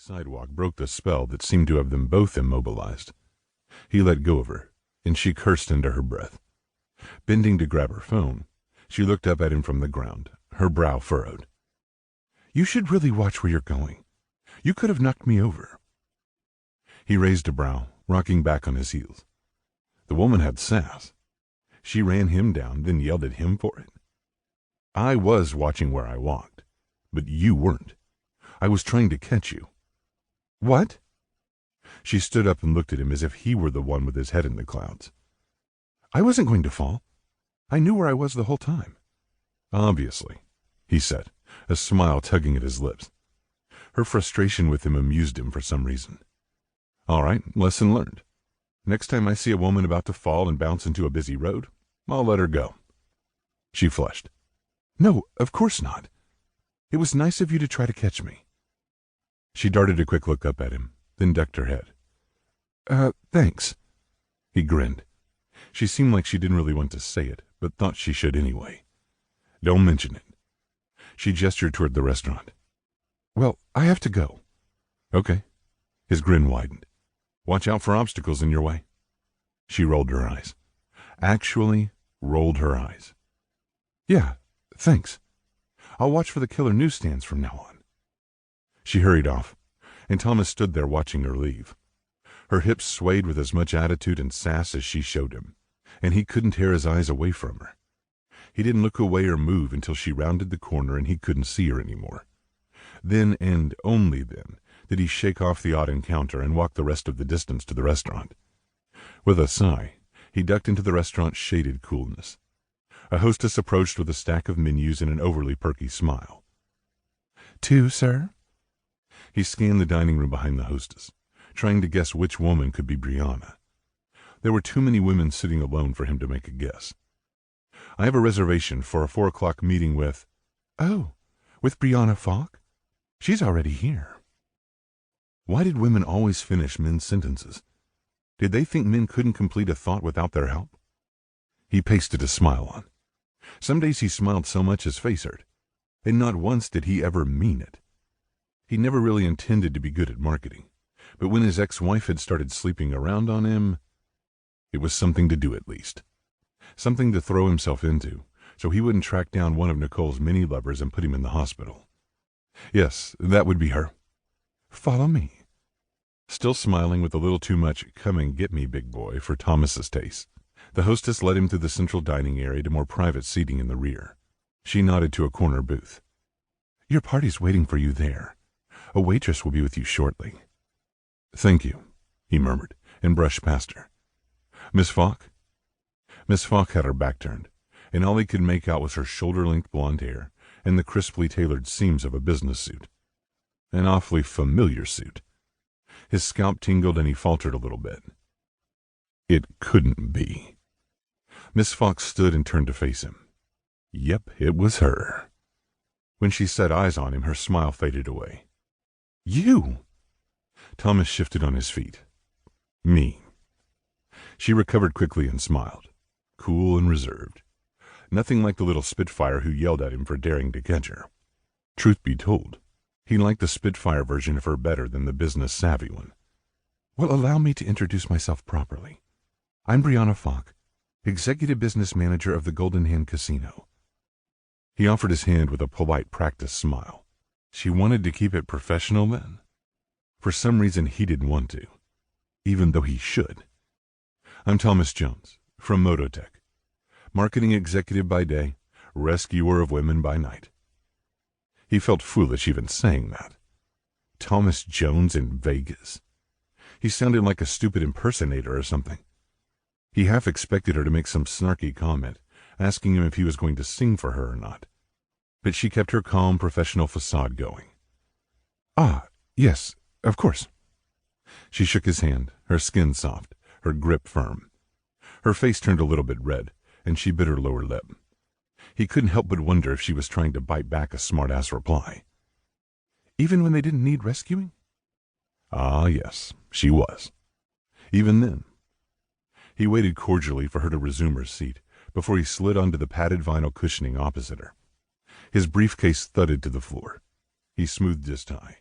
sidewalk broke the spell that seemed to have them both immobilized. He let go of her, and she cursed into her breath. Bending to grab her phone, she looked up at him from the ground, her brow furrowed. "You should really watch where you're going. You could have knocked me over." He raised a brow, rocking back on his heels. The woman had sass. She ran him down, then yelled at him for it. "I was watching where I walked, but you weren't. I was trying to catch you." "What?" She stood up and looked at him as if he were the one with his head in the clouds. "I wasn't going to fall. I knew where I was the whole time." "Obviously," he said, a smile tugging at his lips. Her frustration with him amused him for some reason. "All right, lesson learned. Next time I see a woman about to fall and bounce into a busy road, I'll let her go." She flushed. "No, of course not. It was nice of you to try to catch me." She darted a quick look up at him, then ducked her head. Thanks." He grinned. She seemed like she didn't really want to say it, but thought she should anyway. "Don't mention it." She gestured toward the restaurant. "Well, I have to go." "Okay." His grin widened. "Watch out for obstacles in your way." She rolled her eyes. Actually rolled her eyes. "Yeah, thanks. I'll watch for the killer newsstands from now on." She hurried off, and Thomas stood there watching her leave. Her hips swayed with as much attitude and sass as she showed him, and he couldn't tear his eyes away from her. He didn't look away or move until she rounded the corner and he couldn't see her anymore. Then, and only then, did he shake off the odd encounter and walk the rest of the distance to the restaurant. With a sigh, he ducked into the restaurant's shaded coolness. A hostess approached with a stack of menus and an overly perky smile. "Two, sir?" He scanned the dining room behind the hostess, trying to guess which woman could be Brianna. There were too many women sitting alone for him to make a guess. "I have a reservation for a 4:00 meeting with—" "Oh, with Brianna Faulk? She's already here." Why did women always finish men's sentences? Did they think men couldn't complete a thought without their help? He pasted a smile on. Some days he smiled so much his face hurt, and not once did he ever mean it. He never really intended to be good at marketing, but when his ex-wife had started sleeping around on him, it was something to do at least. Something to throw himself into, so he wouldn't track down one of Nicole's many lovers and put him in the hospital. Yes, that would be her. "Follow me." Still smiling with a little too much "come and get me, big boy" for Thomas's taste, the hostess led him through the central dining area to more private seating in the rear. She nodded to a corner booth. "Your party's waiting for you there. A waitress will be with you shortly." "Thank you," he murmured, and brushed past her. "Miss Faulk?" Miss Faulk had her back turned, and all he could make out was her shoulder-length blonde hair and the crisply tailored seams of a business suit. An awfully familiar suit. His scalp tingled and he faltered a little bit. It couldn't be. Miss Faulk stood and turned to face him. Yep, it was her. When she set eyes on him, her smile faded away. "You!" Thomas shifted on his feet. "Me." She recovered quickly and smiled, cool and reserved. Nothing like the little spitfire who yelled at him for daring to catch her. Truth be told, he liked the spitfire version of her better than the business-savvy one. "Well, allow me to introduce myself properly. I'm Brianna Faulk, Executive Business Manager of the Golden Hand Casino." He offered his hand with a polite, practiced smile. She wanted to keep it professional then? For some reason he didn't want to, even though he should. "I'm Thomas Jones, from Mototech. Marketing executive by day, rescuer of women by night." He felt foolish even saying that. Thomas Jones in Vegas. He sounded like a stupid impersonator or something. He half expected her to make some snarky comment, asking him if he was going to sing for her or not. But she kept her calm, professional facade going. "Ah, yes, of course." She shook his hand, her skin soft, her grip firm. Her face turned a little bit red, and she bit her lower lip. He couldn't help but wonder if she was trying to bite back a smart-ass reply. "Even when they didn't need rescuing?" Ah, yes, she was. Even then. He waited cordially for her to resume her seat before he slid onto the padded vinyl cushioning opposite her. His briefcase thudded to the floor. He smoothed his tie.